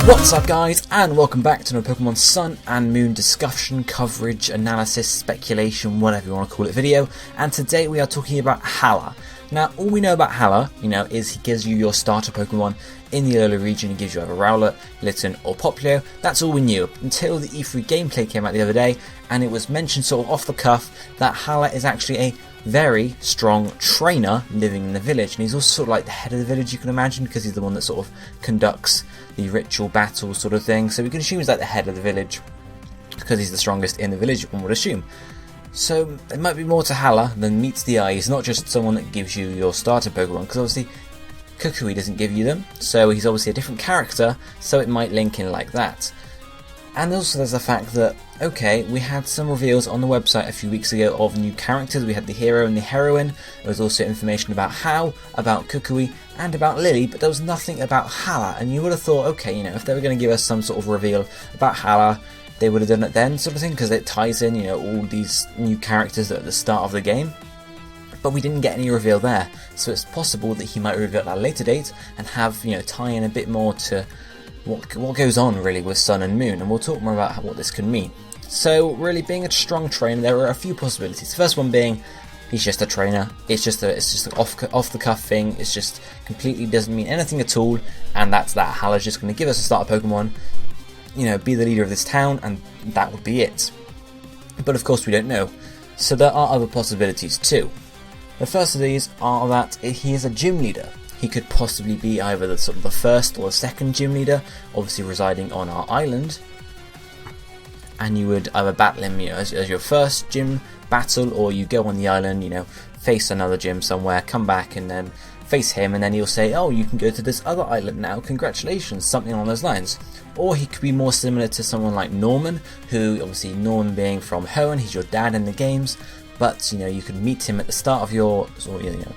What's up guys, and welcome back to another Pokemon Sun and Moon discussion, coverage, analysis, speculation, whatever you want to call it video. And today we are talking about Hala. Now all we know about Hala, is he gives you your starter Pokemon in the Alola region. He gives you either Rowlet, Litten or Popplio. That's all we knew until the E3 gameplay came out the other day, and it was mentioned sort of off the cuff that Hala is actually a very strong trainer living in the village, and he's also sort of like the head of the village, you can imagine, because he's the one that sort of conducts the ritual battles sort of thing. So we can assume he's like the head of the village because he's the strongest in the village, one would assume. So there might be more to Hala than meets the eye. He's not just someone that gives you your starter Pokemon, because obviously Kukui doesn't give you them, so he's obviously a different character, so it might link in like that. And also there's the fact that, okay, we had some reveals on the website a few weeks ago of new characters. We had the hero and the heroine. There was also information about Hau, about Kukui, and about Lily, but there was nothing about Hala. And you would have thought, okay, if they were going to give us some sort of reveal about Hala, they would have done it then, sort of thing, because it ties in, all these new characters at the start of the game. But we didn't get any reveal there, so it's possible that he might reveal at a later date and have, tie in a bit more to what goes on really with Sun and Moon, and we'll talk more about what this can mean. So really, being a strong trainer, there are a few possibilities. The first one being he's just a trainer. It's just an off the cuff thing. It's just completely doesn't mean anything at all, and that's that. Hala's just going to give us a starter Pokemon, be the leader of this town, and that would be it. But of course we don't know. So there are other possibilities too. The first of these are that he is a gym leader. He could possibly be either the first or the second gym leader, obviously residing on our island. And you would either battle him, as your first gym battle, or you go on the island, face another gym somewhere, come back and then face him, and then he'll say, oh, you can go to this other island now, congratulations, something along those lines. Or he could be more similar to someone like Norman, who, obviously Norman being from Hoenn, he's your dad in the games. But you could meet him at the start of your,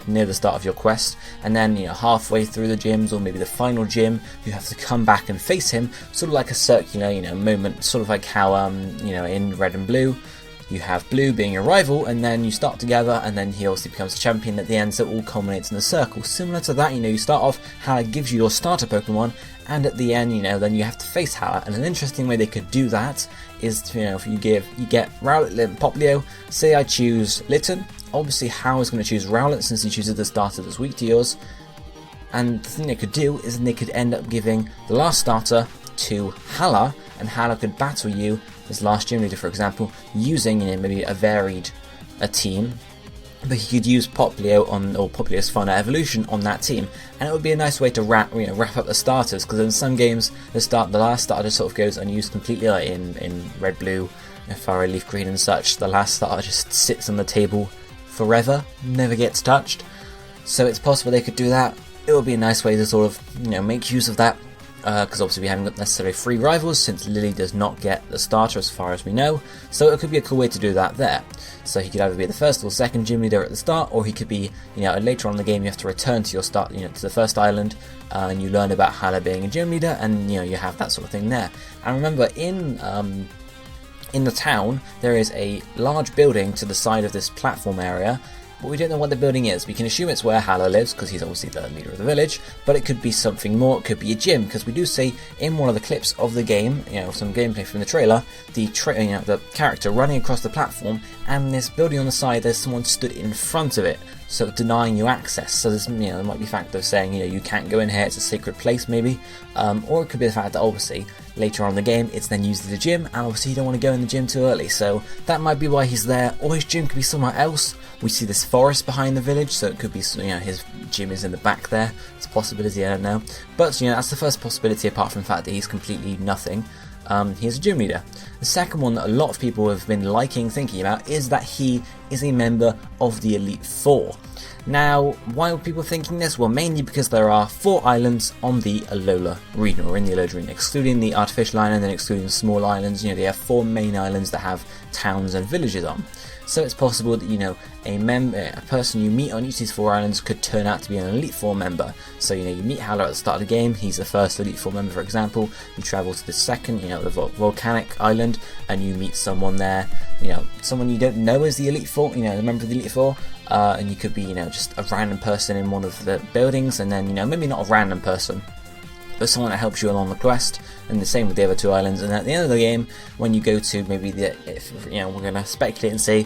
near the start of your quest, and then halfway through the gyms, or maybe the final gym, you have to come back and face him, sort of like a circular, moment, sort of like how in Red and Blue, you have Blue being your rival, and then you start together, and then he also becomes a champion at the end, so it all culminates in a circle. Similar to that, you start off, Hala gives you your starter Pokemon, and at the end, then you have to face Hala. And an interesting way they could do that is to, if you get Rowlet, Litten, Popplio. Say I choose Litten, obviously Hau is going to choose Rowlet since he chooses the starter that's weak to yours. And the thing they could do is they could end up giving the last starter to Hala, and Hala could battle you as last gym leader, for example, using maybe a team. But he could use Popplio or Popplio's final evolution on that team, and it would be a nice way to wrap up the starters, because in some games the last starter sort of goes unused completely, like in Red, Blue, Fire Leaf Green and such. The last starter just sits on the table forever, never gets touched. So it's possible they could do that. It would be a nice way to sort of make use of that. Because obviously we haven't got necessarily 3 rivals, since Lily does not get the starter as far as we know, so it could be a cool way to do that there. So he could either be the first or second gym leader at the start, or he could be, later on in the game you have to return to your start, to the first island, and you learn about Hala being a gym leader, and you have that sort of thing there. And remember, in the town there is a large building to the side of this platform area. But we don't know what the building is. We can assume it's where Hala lives, because he's obviously the leader of the village, but it could be something more. It could be a gym, because we do see in one of the clips of the game, some gameplay from the trailer, the character running across the platform, and this building on the side, there's someone stood in front of it, so denying you access. So there's, there might be a fact of saying, you can't go in here, it's a sacred place maybe, or it could be the fact that obviously later on in the game it's then used as a gym, and obviously you don't want to go in the gym too early, so that might be why he's there. Or his gym could be somewhere else. We see this forest behind the village, so it could be, his gym is in the back there. It's a possibility, I don't know. But, that's the first possibility, apart from the fact that he's completely nothing. He's a gym leader. The second one that a lot of people have been thinking about, is that he is a member of the Elite Four. Now, why are people thinking this? Well, mainly because there are 4 islands on the Alola Region, or in the Alola Region, excluding the artificial island and excluding small islands. They have 4 main islands that have towns and villages on. So it's possible that, a person you meet on each of these 4 islands could turn out to be an Elite Four member. So, you meet Hala at the start of the game, he's the first Elite Four member, for example. You travel to the second, the volcanic island, and you meet someone there, someone you don't know as the Elite Four, the member of the Elite Four. And you could be, just a random person in one of the buildings, and then, maybe not a random person, but someone that helps you along the quest, and the same with the other 2 islands. And at the end of the game, when you go to maybe we're going to speculate and say,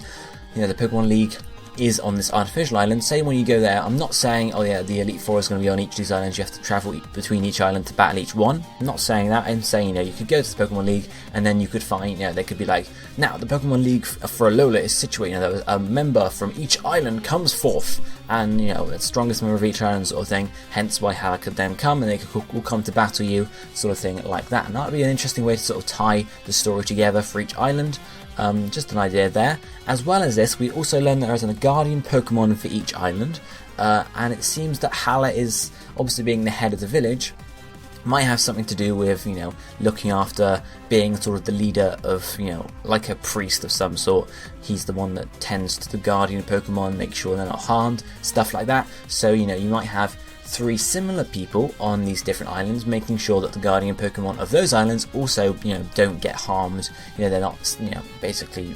the Pokemon League is on this artificial island. Say when you go there, I'm not saying, oh yeah, the Elite Four is going to be on each of these islands, you have to travel between each island to battle each one. I'm not saying that. I'm saying, you could go to the Pokemon League and then you could find, they could be like, now the Pokemon League for Alola is situated, a member from each island comes forth, and the strongest member of each island sort of thing, hence why Hala could then come and they will come to battle you, sort of thing like that. And that would be an interesting way to sort of tie the story together for each island. Just an idea there. As well as this, we also learned there is a guardian Pokemon for each island, and it seems that Hala is, obviously being the head of the village, might have something to do with, looking after, being sort of the leader of, like a priest of some sort. He's the one that tends to the guardian Pokemon, make sure they're not harmed, stuff like that. So, you might have 3 similar people on these different islands, making sure that the guardian Pokemon of those islands also, don't get harmed. They're not, basically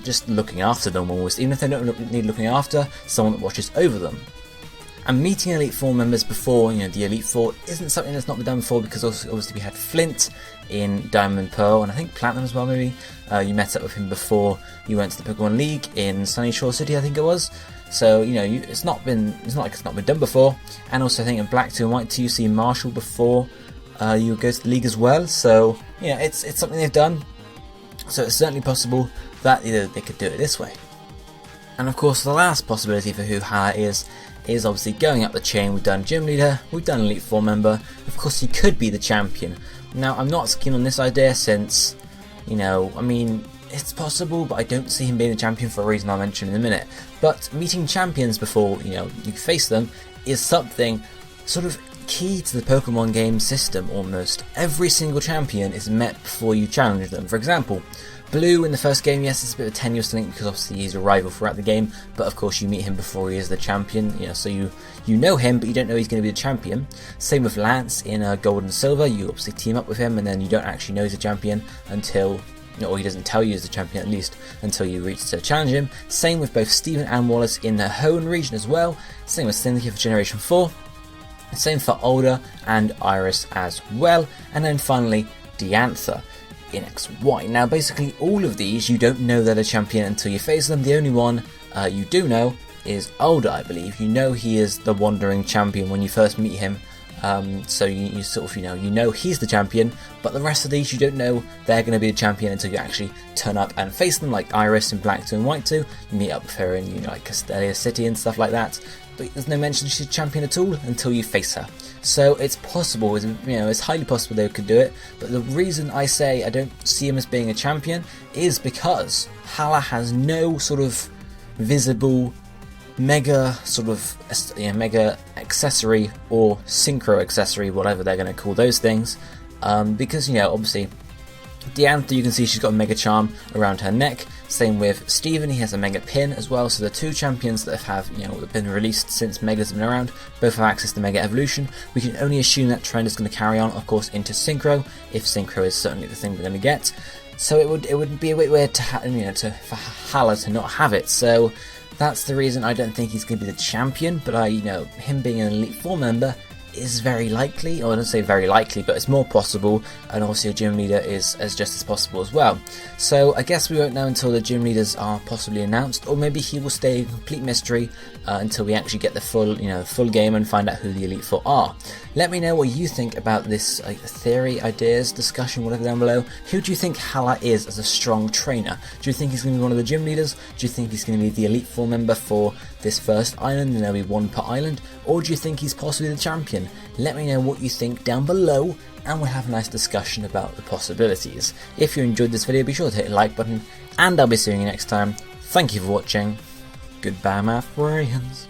just looking after them almost. Even if they don't need looking after, someone that watches over them. And meeting Elite Four members before, the Elite Four isn't something that's not been done before, because obviously we had Flint in Diamond and Pearl, and I think Platinum as well maybe. You met up with him before you went to the Pokemon League in Sunny Shore City, I think it was. So, it's not like it's not been done before. And also I think in Black 2 and White 2 you see Marshall before you go to the League as well. So, it's something they've done. So it's certainly possible that they could do it this way. And of course the last possibility for who Hala is obviously going up the chain. We've done Gym Leader, we've done Elite Four member, of course he could be the champion. Now I'm not keen on this idea since, it's possible, but I don't see him being the champion for a reason I'll mention in a minute. But meeting champions before, you face them is something sort of key to the Pokemon game system almost. Every single champion is met before you challenge them. For example, Blue in the first game, yes, it's a bit of a tenuous link because obviously he's a rival throughout the game, but of course you meet him before he is the champion, so you know him, but you don't know he's going to be the champion. Same with Lance in Gold and Silver, you obviously team up with him and then you don't actually know he's a champion until, or he doesn't tell you he's the champion at least, until you reach to challenge him. Same with both Steven and Wallace in the Hala region as well. Same with Syndicate for Generation 4. Same for Alder and Iris as well. And then finally, Diantha in XY. Now basically all of these you don't know they're the champion until you face them. The only one you do know is Alder, I believe. You know he is the wandering champion when you first meet him. So you sort of, you know he's the champion, but the rest of these you don't know they're going to be the champion until you actually turn up and face them, like Iris in Black 2 and White 2. You meet up with her in, like Castelia City and stuff like that, but there's no mention she's a champion at all until you face her. So it's possible, it's highly possible they could do it, but the reason I say I don't see him as being a champion is because Hala has no sort of visible mega mega accessory or synchro accessory, whatever they're going to call those things, because obviously Diantha, you can see she's got a mega charm around her neck. Same with Steven, he has a mega pin as well. So the 2 champions that have been released since megas have been around both have access to mega evolution. We can only assume that trend is going to carry on, of course, into synchro, if synchro is certainly the thing we're going to get. So it would be a bit weird for Hala to not have it. So that's the reason I don't think he's going to be the champion, but him being an Elite Four member is very likely, or I don't say very likely, but it's more possible, and obviously a gym leader is just as possible as well. So I guess we won't know until the gym leaders are possibly announced, or maybe he will stay a complete mystery until we actually get the full game and find out who the Elite Four are. Let me know what you think about this theory, ideas, discussion, whatever down below. Who do you think Hala is as a strong trainer? Do you think he's going to be one of the gym leaders? Do you think he's going to be the Elite Four member for this first island, and there'll be 1 per island? Or do you think he's possibly the champion? Let me know what you think down below, and we'll have a nice discussion about the possibilities. If you enjoyed this video, be sure to hit the like button, and I'll be seeing you next time. Thank you for watching. Goodbye, my friends.